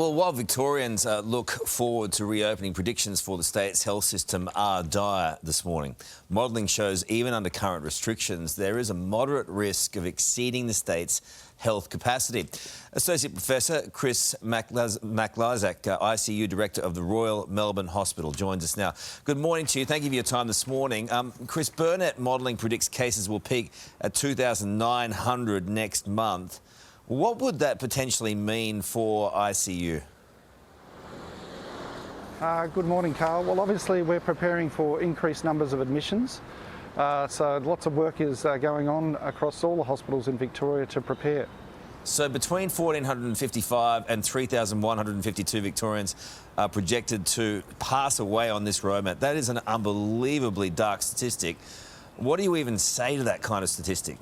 Well, while Victorians look forward to reopening, predictions for the state's health system are dire this morning. Modelling shows even under current restrictions, there is a moderate risk of exceeding the state's health capacity. Associate Professor Chris McLizak, ICU Director of the Royal Melbourne Hospital, joins us now. Good morning to you. Thank you for your time this morning. Chris, Burnett modelling predicts cases will peak at 2,900 next month. What would that potentially mean for ICU? Good morning, Karl. Well, obviously we're preparing for increased numbers of admissions. So lots of work is going on across all the hospitals in Victoria to prepare. So between 1,455 and 3,152 Victorians are projected to pass away on this roadmap. That is an unbelievably dark statistic. What do you even say to that kind of statistic?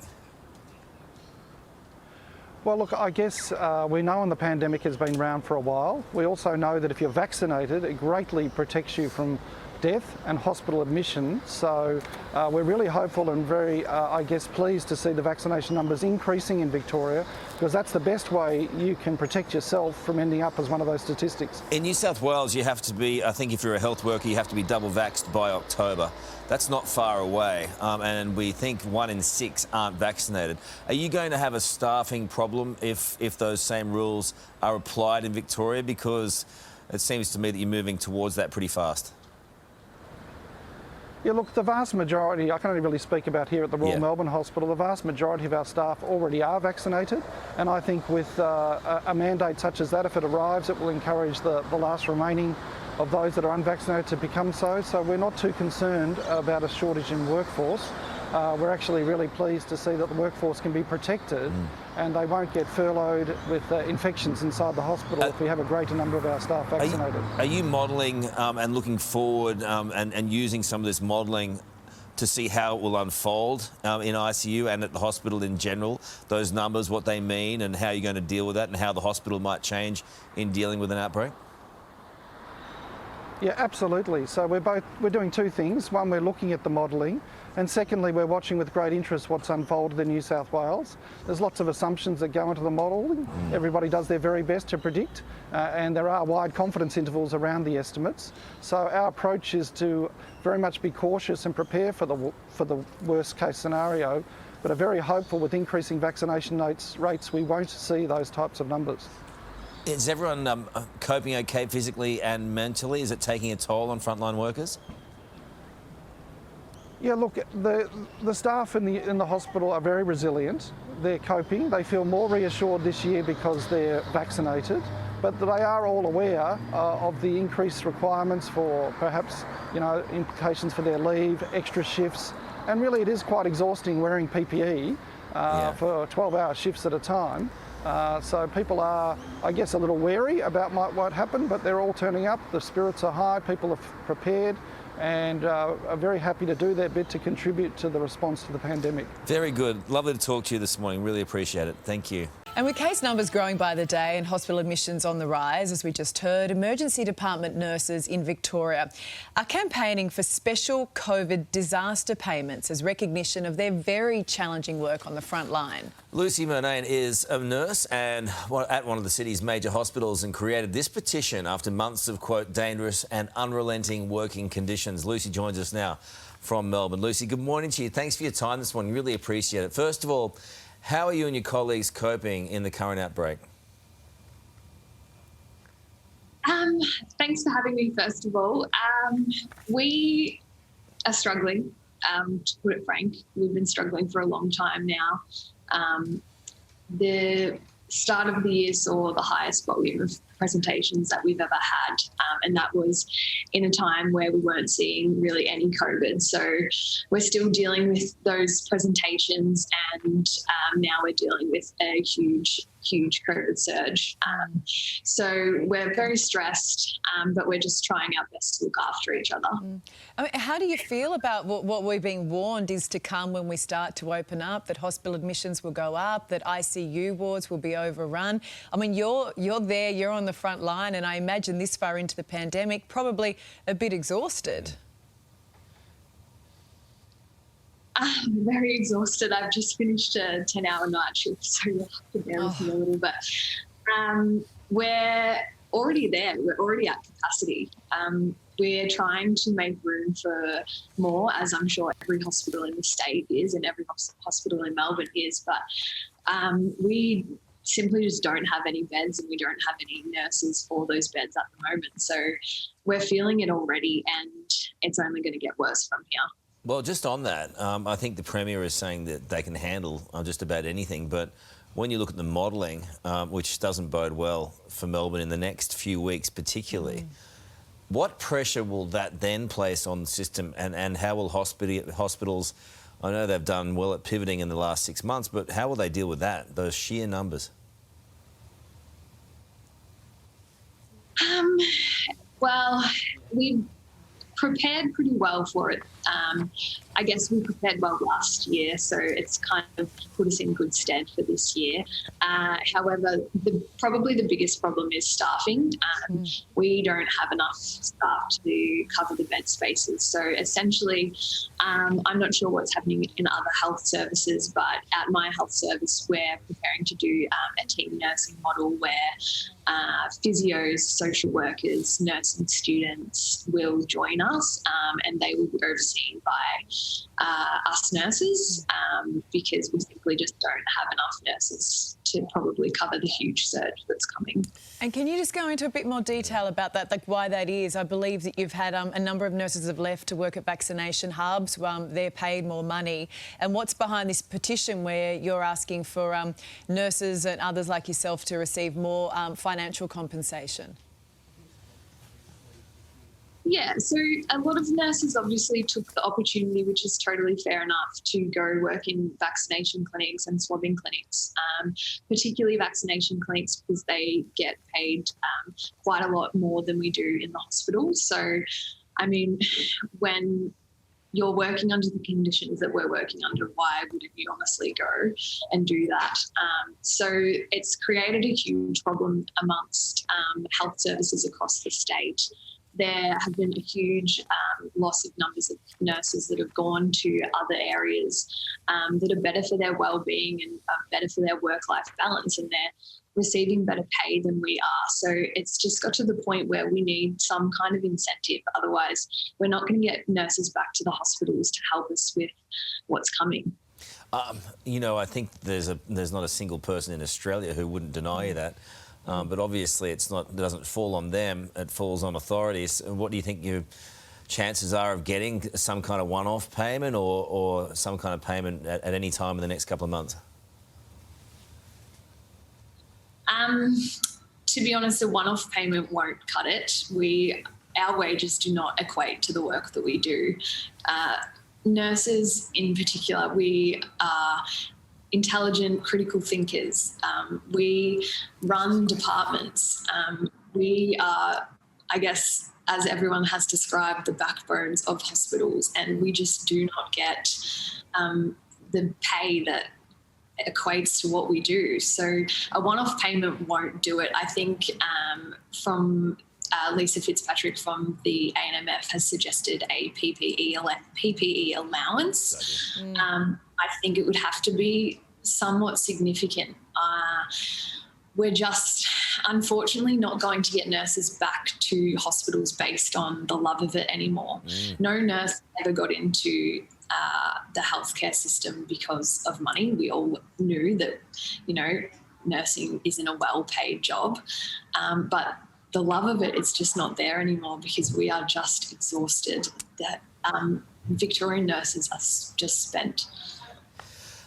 Well, look, I guess we know the pandemic has been around for a while. We also know that if you're vaccinated, it greatly protects you from death and hospital admission. So we're really hopeful and very, I guess, pleased to see the vaccination numbers increasing in Victoria, because that's the best way you can protect yourself from ending up as one of those statistics. In New South Wales, you have to be, I think if you're a health worker, you have to be double vaxxed by October. That's not far away, and we think 1 in 6 aren't vaccinated. Are you going to have a staffing problem if those same rules are applied in Victoria? Because it seems to me that you're moving towards that pretty fast. Yeah, look, the vast majority, I can only really speak about here at the Royal Melbourne Hospital, the vast majority of our staff already are vaccinated, and I think with a mandate such as that, if it arrives, it will encourage the last remaining of those that are unvaccinated to become so. So we're not too concerned about a shortage in workforce. We're actually really pleased to see that the workforce can be protected and they won't get furloughed with infections inside the hospital if we have a greater number of our staff vaccinated. Are you modelling and looking forward and using some of this modelling to see how it will unfold in ICU and at the hospital in general, those numbers, what they mean and how you're going to deal with that and how the hospital might change in dealing with an outbreak? Yeah, absolutely. So we're doing two things. One, we're looking at the modelling, and secondly, we're watching with great interest what's unfolded in New South Wales. There's lots of assumptions that go into the modelling. Everybody does their very best to predict, and there are wide confidence intervals around the estimates. So our approach is to very much be cautious and prepare for the worst case scenario, but are very hopeful with increasing vaccination rates we won't see those types of numbers. Is everyone coping okay physically and mentally? Is it taking a toll on frontline workers? Yeah, look, the staff in the hospital are very resilient. They're coping. They feel more reassured this year because they're vaccinated, but they are all aware of the increased requirements for perhaps, implications for their leave, extra shifts, and really it is quite exhausting wearing PPE for 12-hour shifts at a time. So people are, I guess, a little wary about what happened, but they're all turning up. The spirits are high, people are prepared and are very happy to do their bit to contribute to the response to the pandemic. Very good. Lovely to talk to you this morning. Really appreciate it. Thank you. And with case numbers growing by the day and hospital admissions on the rise, as we just heard, emergency department nurses in Victoria are campaigning for special COVID disaster payments as recognition of their very challenging work on the front line. Lucy MURNANE is a nurse and at one of the city's major hospitals and created this petition after months of, quote, dangerous and unrelenting working conditions. Lucy joins us now from Melbourne. Lucy, good morning to you. Thanks for your time this morning. Really appreciate it. First of all, how are you and your colleagues coping in the current outbreak? Thanks for having me, first of all. We are struggling, to put it frank. We've been struggling for a long time now. The start of the year saw the highest volume of presentations that we've ever had, and that was in a time where we weren't seeing really any COVID. So we're still dealing with those presentations, and now we're dealing with a huge COVID surge. So we're very stressed, but we're just trying our best to look after each other. I mean, how do you feel about what we're being warned is to come when we start to open up, that hospital admissions will go up, that ICU wards will be overrun? I mean, you're there, you're on the front line, and I imagine this far into the pandemic, probably a bit exhausted. I'm very exhausted. I've just finished a 10-hour night shift, so you'll have to bear with me a little bit. We're already there. We're already at capacity. We're trying to make room for more, as I'm sure every hospital in the state is and every hospital in Melbourne is, but we simply just don't have any beds and we don't have any nurses for those beds at the moment. So we're feeling it already and it's only going to get worse from here. Well, just on that, I think the Premier is saying that they can handle just about anything, but when you look at the modelling, which doesn't bode well for Melbourne in the next few weeks particularly, what pressure will that then place on the system and how will hospitals, I know they've done well at pivoting in the last 6 months, but how will they deal with that, those sheer numbers? Well, we prepared pretty well for it. I guess we prepared well last year, so it's kind of put us in good stead for this year. However, probably the biggest problem is staffing. We don't have enough staff to cover the bed spaces. So essentially, I'm not sure what's happening in other health services, but at my health service, we're preparing to do a team nursing model where physios, social workers, nursing students will join us and they will be overseen by us nurses because we simply just don't have enough nurses to probably cover the huge surge that's coming. And can you just go into a bit more detail about that, like why that is? I believe that you've had a number of nurses have left to work at vaccination hubs. They're paid more money. And what's behind this petition where you're asking for nurses and others like yourself to receive more financial compensation? Yeah, so a lot of nurses obviously took the opportunity, which is totally fair enough, to go work in vaccination clinics and swabbing clinics, particularly vaccination clinics because they get paid quite a lot more than we do in the hospital. So, I mean, when you're working under the conditions that we're working under, why wouldn't you honestly go and do that? So it's created a huge problem amongst health services across the state. There have been a huge loss of numbers of nurses that have gone to other areas that are better for their well-being and better for their work-life balance, and they're receiving better pay than we are. So it's just got to the point where we need some kind of incentive. Otherwise, we're not going to get nurses back to the hospitals to help us with what's coming. You know, I think there's not a single person in Australia who wouldn't deny you that. But obviously it doesn't fall on them, it falls on authorities. What do you think your chances are of getting some kind of one-off payment or some kind of payment at any time in the next couple of months? To be honest, a one-off payment won't cut it. Our wages do not equate to the work that we do. Nurses in particular, we are intelligent, critical thinkers. We run departments. We are, I guess, as everyone has described, the backbones of hospitals, and we just do not get the pay that equates to what we do. So a one-off payment won't do it. I think from Lisa Fitzpatrick from the ANMF has suggested a PPE allowance. I think it would have to be somewhat significant. We're just unfortunately not going to get nurses back to hospitals based on the love of it anymore. No nurse ever got into the healthcare system because of money. We all knew that, you know, nursing isn't a well-paid job, but the love of it is just not there anymore because we are just exhausted. That Victorian nurses are just spent.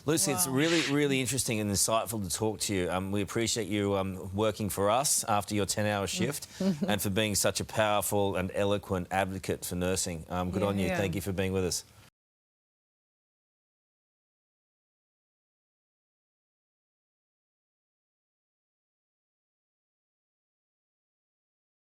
Lucy, It's really, really interesting and insightful to talk to you. We appreciate you working for us after your 10-hour shift and for being such a powerful and eloquent advocate for nursing. Good on you. Thank you for being with us.